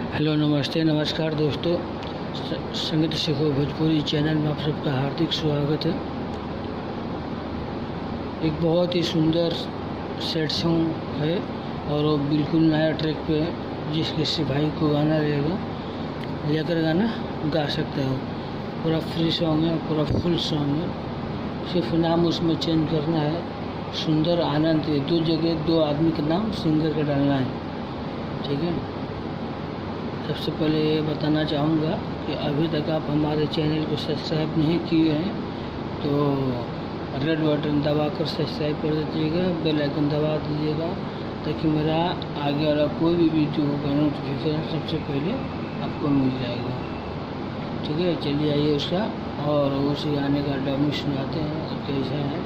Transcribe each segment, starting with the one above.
Hello, नमस्ते, नमस्कार दोस्तों। संगीत सीखो भोजपुरी चैनल में आप सबका हार्दिक स्वागत है। एक बहुत ही सुंदर सेट सॉन्ग है और वो बिल्कुल नया ट्रैक पे है, जिसके से भाई को गाना लेकर गाना गा सकता है। पूरा फ्री सॉन्ग है, पूरा फुल सॉन्ग है। सिर्फ नाम उसमें चेंज करना है। सुंदर आनंद है, दो जगह दो आदमी का नाम सिंगर का डालना है, ठीक है। सबसे पहले ये बताना चाहूँगा कि अभी तक आप हमारे चैनल को सब्सक्राइब नहीं किए हैं तो रेड बटन दबाकर सब्सक्राइब कर दीजिएगा, बेल आइकन दबा दीजिएगा, ताकि मेरा आगे वाला कोई भी वीडियो का नोटिफिकेशन सबसे पहले आपको मिल जाएगा, ठीक है। चलिए आइए उसका और उसी गाने का डमी सुनाते हैं और कैसा है,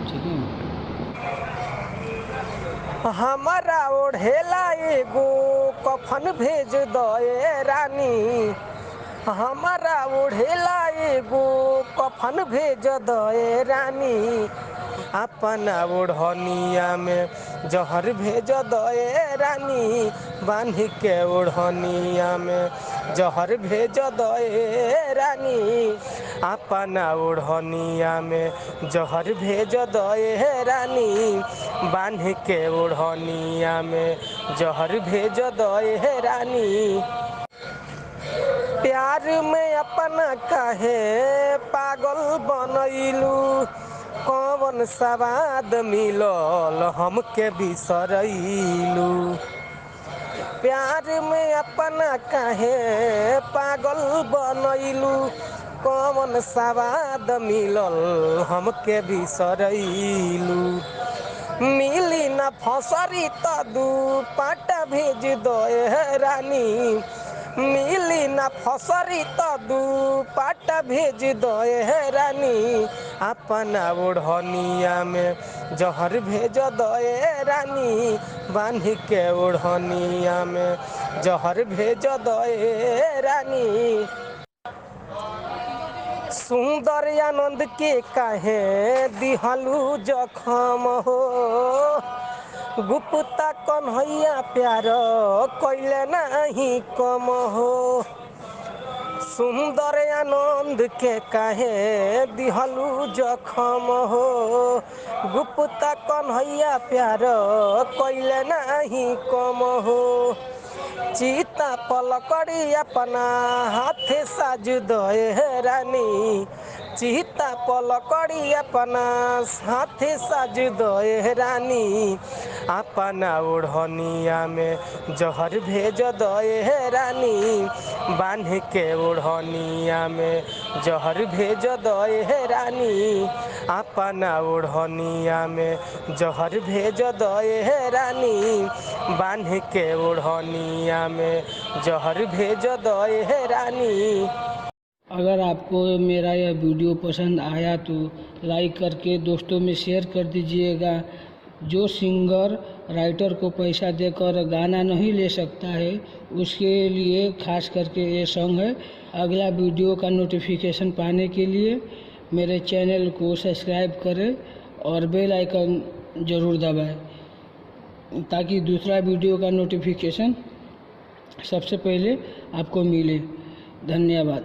ठीक है। हमारा ओढ़ेला एगो कफन भेज दए रानी, हमारा ओढ़ेला एगो कफन भेज दए रानी, अपना ओढ़निया में जहर भेज दए रानी, बांध के ओढ़निया में जहर भेज दए रानी, अपना ओढ़निया में जहर भेज दए रानी, बांध के ओढ़निया में जहर भेज दए रानी। प्यार में अपना काहे पागल बनैलू, कौन सवाद मिलल हमके बिसरैलू। प्यार में अपना काहे पागल बनैलू, कौन सवाद मिलल हमके बिसरैलू। मिली न फसरी त दू पाटा भेज दए रानी, मिली न फसरी त दू पाटा भेज दए रानी, अपना ओढ़निया में जहर भेज दए रानी, बांध के ओढ़निया में जहर भेज दए रानी। सुंदर आनंद के काहे दिहलू जखम हो, गुप्ता कन्हैया प्यार कैले नहीं कम हो। सुंदर आनंद के काहे दिहलू जखम हो, गुप्ता कन्हैया प्यार कैले नहीं कम हो। चीता पलकड़ी अपना हाथ साज दए रानी, चीता पलकड़ी अपना हाथ साज दए रानी, अपना ओढ़निया में जहर भेज दए रानी, बांध के ओढ़निया में जहर भेज दए रानी, अपना ओढ़निया में जहर भेज दए रानी, बांध के ओढ़निया में जहर भेज दए रानी। अगर आपको मेरा यह वीडियो पसंद आया तो लाइक करके दोस्तों में शेयर कर दीजिएगा। जो सिंगर राइटर को पैसा देकर गाना नहीं ले सकता है, उसके लिए खास करके ये सॉन्ग है। अगला वीडियो का नोटिफिकेशन पाने के लिए मेरे चैनल को सब्सक्राइब करें और बेल आइकन ज़रूर दबाएं, ताकि दूसरा वीडियो का नोटिफिकेशन सबसे पहले आपको मिले। धन्यवाद।